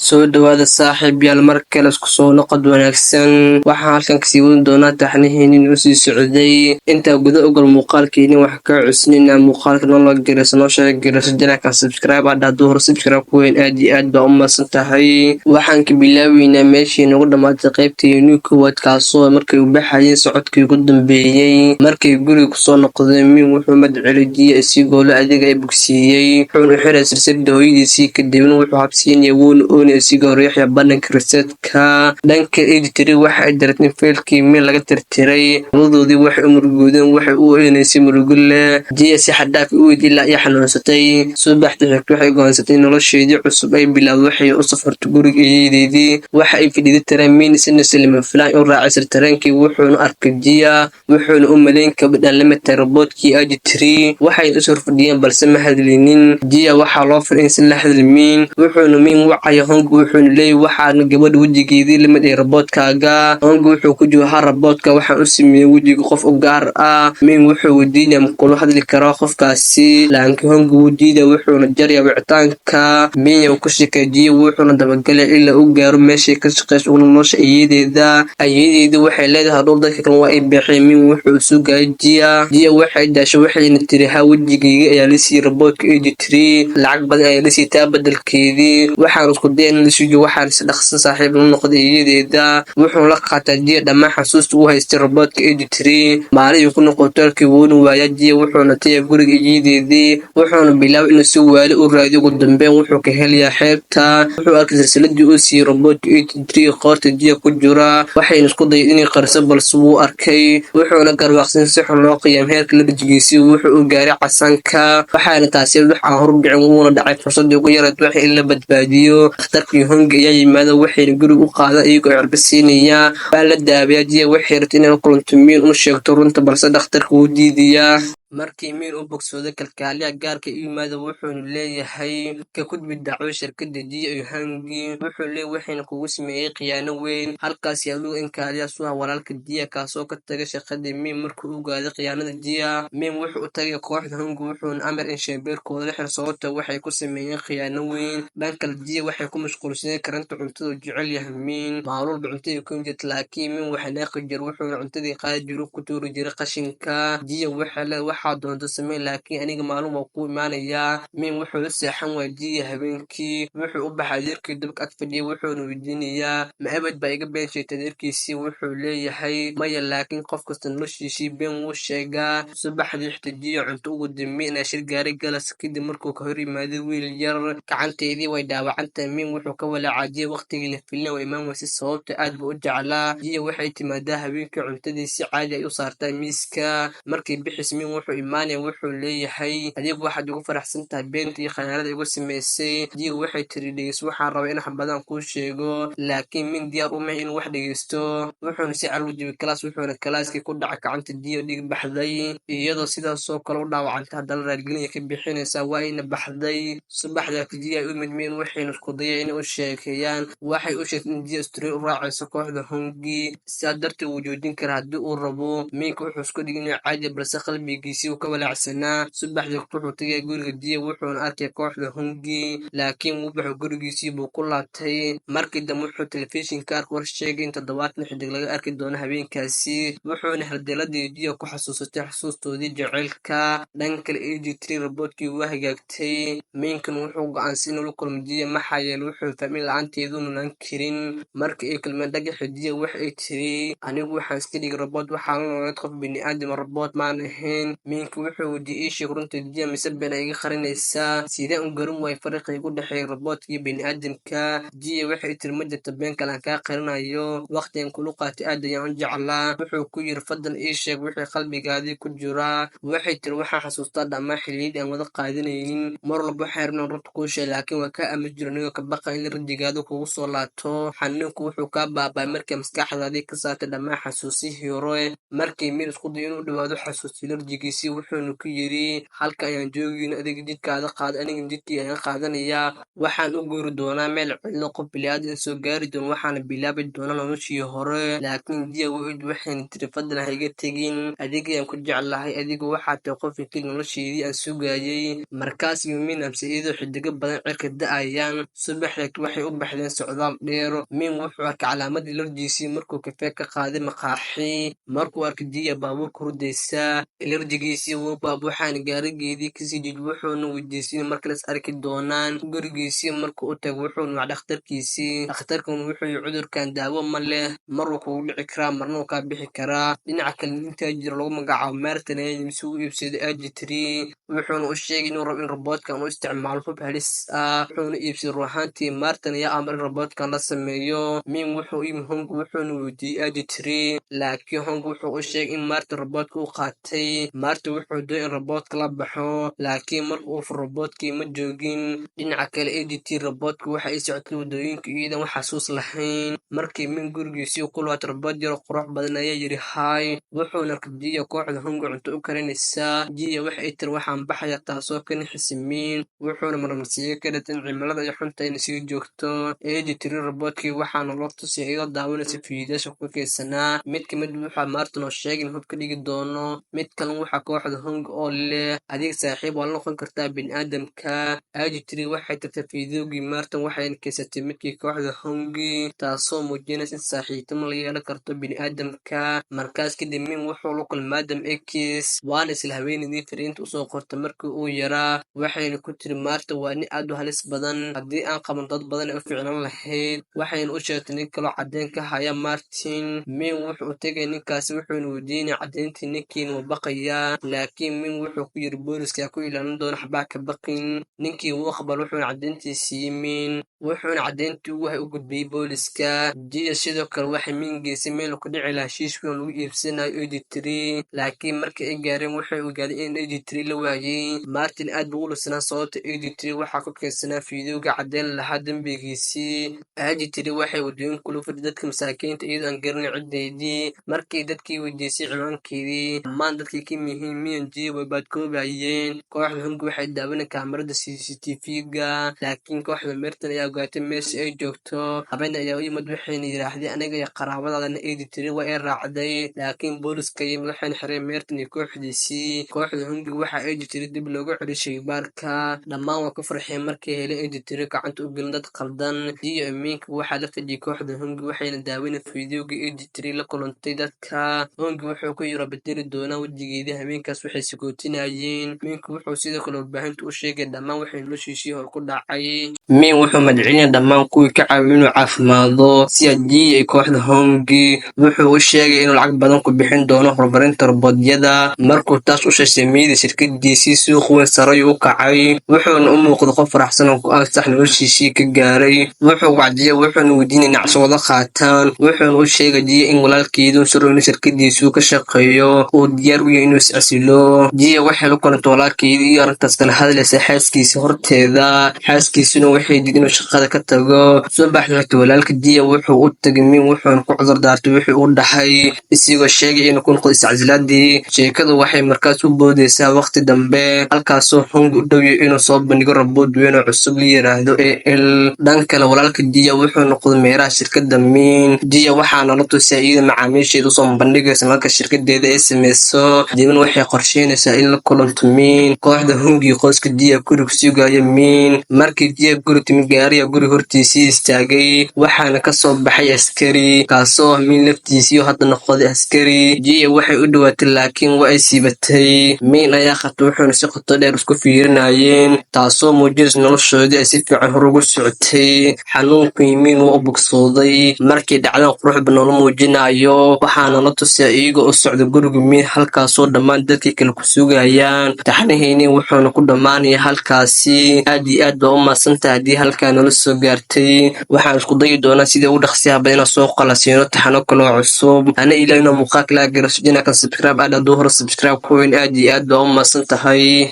soo dhawaada saaxiibayaal mar kale isku soo noqod wanaagsan. waxaan halkan kasii wadin doonaa taxnihiinin u sii socday intaa guda ogal muuqaalkiinin wax ka cusnina muuqaalka noo garaysa noo sheega garaysa janaalka subscribe adha hadduu hore subscribe ku weyn aad iyo aad baa u mahadsan tahay. waxaan ka bilaabeynaa meeshii nagu dhammaatay qaybtii new koowaad kaasoo markay u baxayeen socodkii ugu dambeeyey markay guriga kusoo noqdeen min wuxuu madcelijiya isigoo la adiga ay bogsiiyey wuxuuna u xiray silsilada hooyadiisii kadibna wuxuu habsiinaya wuuna isigoo riixya bananka resetka dhanka editary waxa ay dareetay in faylkii min laga tirtiray labadoodii waxay u murugoodeen waxay u oynaysay murugo leh jiya si xad-dhaaf u weyd ilaa iyo xanuunsatay subaxdii xigta waxay go'aansatay nolosheedii cusub ay bilaawday waxay u safartay guriga eeyadeedii waxa ay fadhiday tareen min isna lama filaan u raacay tareenkii wuxuuna arkay jiya wuxuuna u malayn kabadhan lamata robotkii editary waxay is horfadhiyeen balse ma hadlinin jiya waxaa loo firay in si la hadlmin wuxuuna min wacaya hongu wuxuuna leeyahay waxaana gabadha wejigeedii lamid ay robotkaaga hongu wuxuu ku joohaa robotka waxaan u sameeyey wejiga qof u gaar ah min wuxuu weydiinaya makula hadli karaa qofkaasi laakiin hongu wediida wuxuuna jarya wicitaanka minya uu ku shikajiya wuxuuna dabagalay ilaa uu gaaro meeshay ka shaqeysa una nolosha ayadeedii waxay leedahay hadhow dadka kale waa ay bixeen min wuxuu sugaya jiya waxay daashay waxayna tiri ha wejigeyga ayaa lasii robotka editary lacag badan ayaa lasii taa badelkeedii waxaan isku daya in lasuujiyo waxaan is dhaqsan saaxiib la noqday eeyadeeda wuxuuna la qaataa jiya dhammaan xasuusta u haystay robotka editary maalihii ku noqotaalkii wuuna waaya jiya wuxuuna taya guriga eeyadeedii wuxuuna bilaabay inuu si waali u raadiyo ugu dambeyn wuxuu ka helayaa xeebta wuxuu arkay silsiladii uu siiyey robotka editary qoorta jiya ku jira waxayna isku dayay inay qariso balse wuu arkay wuxuuna garwaaqsan si xun loo qiyaam heerka la dhajigiisii wuxuu u gaaray casanka waxaana taasi wax aan horbicin wuuna dhacay fursadii ugu yareed waxa in la badbaadiyo dhakhtarkii hongi ayaa yimaada waxayna guriga u qaada iyagoo cirba siinaya waa la daabaya jiya waxay rabtay inay la kulanto miin una sheegto runta balse dhakhtarka wuu diidayaa markii miin u bogsooday kalkaaliya gaarka u yimaada wuxuuna leeyahay ka gudbi dacwo shirkada jiya iyo hangi wuxuu leeyahay waxayna kugu sameeyey khiyaano weyn halkaas yaaluga in kaaliya suha walaalka jiya kaasoo ka tagay shaqadii miin markuu u gaaday khiyaanada jiya miin wuxuu u tagay kooxda hongi wuxuuna amar in sheebeerkooda la xir sababta waxay ku sameeyeen khiyaano weyn dhankale jiya waxay ku mashquulsaneen karanta cuntada uu jecel yahay miin maalulba cuntada ku jirta laakiin miin waxa naaqi jir wuxuuna cuntadii qaadi jiru ku tuuri jiray qashinka jiya waxaa doonto samee laakiin aniga maalin waa ku imaanayaa min wuxuu la seexan waajiya habeenkii wuxuu u baxay adeerkii dabka ag fadhiyay wuxuuna weydiinayaa ma abad baa iga been sheegtay adeerkiisii wuxuu leeyahay maya laakiin qof kasta noloshiisii been wuu sheegaa subaxdii xitajiya cunto ugu dambeey inaa shir gaaray galas kadib markuu ka hor yimaaday wiil yar gacanteedii way dhaawacantahay min wuxuu ka walaacaa jiya waqtigii la filina waa imaan weyse sababta aad buu u jeclaa jiya waxay timaadaa habeenkii cuntadii si caadi ay u saartaa miiska markii bixis min wuxuu imaanaya wuxuu leeyahay adigu waxaad ugu faraxsan tahay beenta iyo khanaanada igu samaysay jiga waxay tiri dhegeyso waxaan rabaa in wax badan kuu sheego laakiin min diyaar u mahay inuu wax dhegeysto wuxuuna si cal u jibi kalaas wuxuuna kalaaskii ku dhacay gacanta jiya dhig baxday iyadoo sidaasoo kale u dhaawacantay haddana raadgelinaya ka bixinaysaa waa ayna baxday subaxdaas jiya ay u midmeen waxayna isku dayay inay u sheekeeyaan waxay u sheegtay in jiya australia u raacayso kooxda hongi sidaa darteed wuu joojin karaa haddii uu rabo minka wuxuu isku dhigay inuu caadi balse qalbigiisii ka walaacsanaa subaxdii wuxuu tagay guriga jiya wuxuuna arkay kooxda hongi laakiin wuxuu gurigiisii buu ku laabtay markii dambe wuxuu telefishinka ark war sheegay in 7 xidig laga arki doono habeenkaasi wuxuuna hardeeladii jiya ku xasuusatay xasuustoodii jaceylka dhanka kale editary robotkii waa hagaagtay minkan wuxuu go'aansan inuu la kulmo jiya maxaa yeelay wuxuu fahmin la-aanteedu nulaan karin markii ay kulmeen dhagaxa jiya waxay tiri anigu waxaan iska dhigay robot waxaa la noolayd qof bini'aadam robot maan ahayn minka wuxuu weydiiyey ii sheeg runta jiya mise been ay iga qarinaysaa sidee u garan waayay fariqii u dhexeeya robotkii bini'aadamka jiya waxay tiri ma jirto been kale aan kaa qarinayo waqtigan kula qaatay aad ayaan u jeclaa wuxuu ku yiri fadlan ii sheeg wixii qalbigaadii ku jira waxay tiri waxaan xasuustaa dhammaan xilliyadii aan wada qaadanaynin mar walba waxay rabnaan runta kuu sheeg laakiin waa kaa ama jiro anigoo ka baqa in rajigaadu kugu soo laabto xanuunku wuxuu kaa baaba'ay markii maskaxdaadii ka saartay dhammaan xasuusihii hore markii min isku dayo inuu dhawaado xasuustii larjigiisa gurigiisii wuxuuna ku yidhi halka ayaan joogayno adiga jidkaada qaada aniga jidkii ayaan qaadanayaa waxaan u guuri doonaa meel cidlo qof bilaadan soo gaari doono waxaana bilaabi doonaa noloshii hore laakiin jiya waxayna tiri fadlan ha iga tegin adigayaan ku jeclahay adigu waxaa tahay qofka keli nolosheedii aan sugayay markaas yumin amse iyadoo xidigo badan cirka da-ayaan subaxeed waxay u baxdeen socdaal dheer min wuxuu arkay calaamadii ilarjiisii markuu kafee ka qaaday maqaaxi markuu arkay jiya baabuurka hurdaysa ilarjigiisii wuu baabuuxaan gaarigeedii kasii jij wuxuuna weydiisay markales arki doonaan gurigiisii markuu u tago wuxuu nuuc dhakhtarkiisii dhakhtarkan wuxuu yii cudurkan daawo ma leh maruu kugu dhici karaa marna uu kaa bixi karaa dhinaca kale intaa jira lagu magacaabo martin mise u iibsaday agitri wuxuuna u sheegay inuu rabo in robootkan u isticmaalo hub halis ah wuxuuna iibsaday ruuxaantii martin ayaa amar in robootkan la sameeyo min wuxuu yimi hong wuxuuna weydiiyey agitri laakiin hong wuxuu u sheegay in martin robootka u qaatay martin wuxuu doonay in robootka la baxo laakiin marka uu fur robootkii ma joogin dhinaca kale agitri robootka waxa ay socotay wadooyinka iyadan wax xasuus lahayn markii min gurigiisii ku lawaatay roboot yaro qurux badan ayaa yidhi hay wuxuuna arkay jiya kooxda honga cunto u karinaysaa jiya waxa ay tiri waxaan baxaya taasoo ka nixisimiin wuxuuna marmarsiiyo ka dhata in cimilada ay xunta ayna sii joogto agitri robootkii waxaana loo tusay iyadoo daawanaysa fiidiyaasha ku keysanaa mid kamid wuxuu martin oo sheegay in hub ka dhigi doono mid kalan waxaa kooxda honga oo leh adiga saaxiib waa la noqon kartaa biniaadamka agitri waxay tagtay fiidiyogii martin waxayna keysatay midkii kooxda hongi taasoo muujinaysa in saaxiibtimo la yeelan karto biniaadamka markaas kadib min wuxuu la kulmay adam x waana isla haweenaydii fariinta usoo qortay markii uu yaraa waxayna ku tiri martin waa nin aad u halis badan haddii aan qaban dad badan ay u ficlan lahayd waxayna u sheegtay nin kaloo caddeyn ka haya martin min wuxuu u tegay ninkaasi wuxuuna weydiinay caddeyntii ninkiina wuu baqayaa laakiin min wuxuu ku yiri booliska ku ilaalin doona xabaa ka baqin ninkii wuu aqbal wuxuuna caddeyntii siiyey min wuxuuna caddeyntii u gudbiyey booliska jiya sidoo kale waxay min geysay meel ku dhici lahaa heshiis weyn lagu iibsanayo agitri laakiin markii ay gaareen waxay ogaaday in agitri la waayey martin aad buu u lusnaa sababta agitri waxaa ku keensanaa fiidiyowga caddeyn lahaa dembigiisii agitri waxay wadooyin kula fadhi dadka masaakiinta iyadoo aan garanay ciddeedii markii dadkii weydiisay ciwaankeedii dhammaan dadkii ka mihiin miyan jiya way baadkoobayeen kooxda hongi waxay daawanay kaamarada CCTV-ga laakiin kooxda merton ayaa ogaatay meesha ay joogto habeen ayaa u yimid waxayna yidhaahdeen aniga iyo qaraabadaadana agitri waa ay raacday laakiin booliska yimid waxayna xireen merton iyo kooxdiisii kooxda hongi waxa agitri dib loogu celiyay shaybaarka dhammaan waa ku farxeen markay heleen agitri gacanta u gelin dad qaldan jiya aminka waxaa la fadhiyay kooxda hongi waxayna daawanay fiidiyowga agitri la kulantay dadka hongi wuxuu ku yiro bedeli doonaa wejigeedii habeenkaas waxay sigootinayeen minka wuxuu sidoo kale warbaahinta u sheegay dhammaan waxay noloshiisii hor ku dhacay min wuxuu madcinaya dhammaan kuwii ka caawiya inuu caafimaado si jiya ay kooxda hongi wuxuu u sheegay inuu lacag badan ku bixin doono horumarinta roboodyada markuu taas u shashamiiday shirkadiisii suuq weyn sarayuu u kacay wuxuuna u muuqday qof faraxsan oo go-aan sax noloshiisii ka gaaray wuxuu wacdiyay wuxuuna weydiinay nacso wada qaataan wuxuuna u sheegay jiya in walaalkeedu surowna shirkadiisuu ka shaqeeyo uu diyaar u yahay inuu is-casilo jiya waxay la kulantay walaalkeedii iyo arrintaas kala hadlaysa xaaskiisa horteeda xaaskiisuna waxay diiday inuu shaqada ka tago subax xigta walaalka jiya wuxuu u tagay min wuxuuna ku cudur daartay wixii uu dhahay isigoo sheegay inuu ku noqdo iscasilaadii sheekadu waxay markaas u boodaysaa waqti dambe halkaasoo hongi u dhowyay inuu soo bandhigo rabood weyn oo cusub la yiraahdo al dhan kale walaalka jiya wuxuu noqday meeraha shirkada min jiya waxaana la tusay iyada macaamiisheeda usoo bandhigaysa marka shirkadeeda ay sameyso diban waxay qorsheynaysaa in la kulanto min kooxda hongi qoyska jiya guriga sugaya min markii jiya guri timid gaariga guri hortiisii istaagay waxaana kasoo baxay askari kaasoo min laftiisii hadda noqday askari jiya waxay u dhawaatay laakiin waa ay siibatay min ayaa khatay wuxuuna si qoto dheer isku fiirinayeen taasoo muujinaysa noloshoodii ay si fiican hor ugu socotay xanuunkii min waa u bogsooday markii dhacdan quruxba noola muujinayo waxaana la tusay iyagoo u socda guriga min halkaasoo dhammaan dadkii kale ku sugayaan taxnihayni wuxuuna ku dhammaanaya halkaasi aad iyo aad baa u maadsantahay haddii halkaa nala soo gaartay waxaan isku dayi doonaa sidii ugu dhaqsiyaha badan inaan soo qalasiino taxano kaloo cusub ana ilaa inaa muuqaalka laa garasujina kan subscribe aad hadduu hore subscribe ku weyn aad iyo aad baa u maadsantahay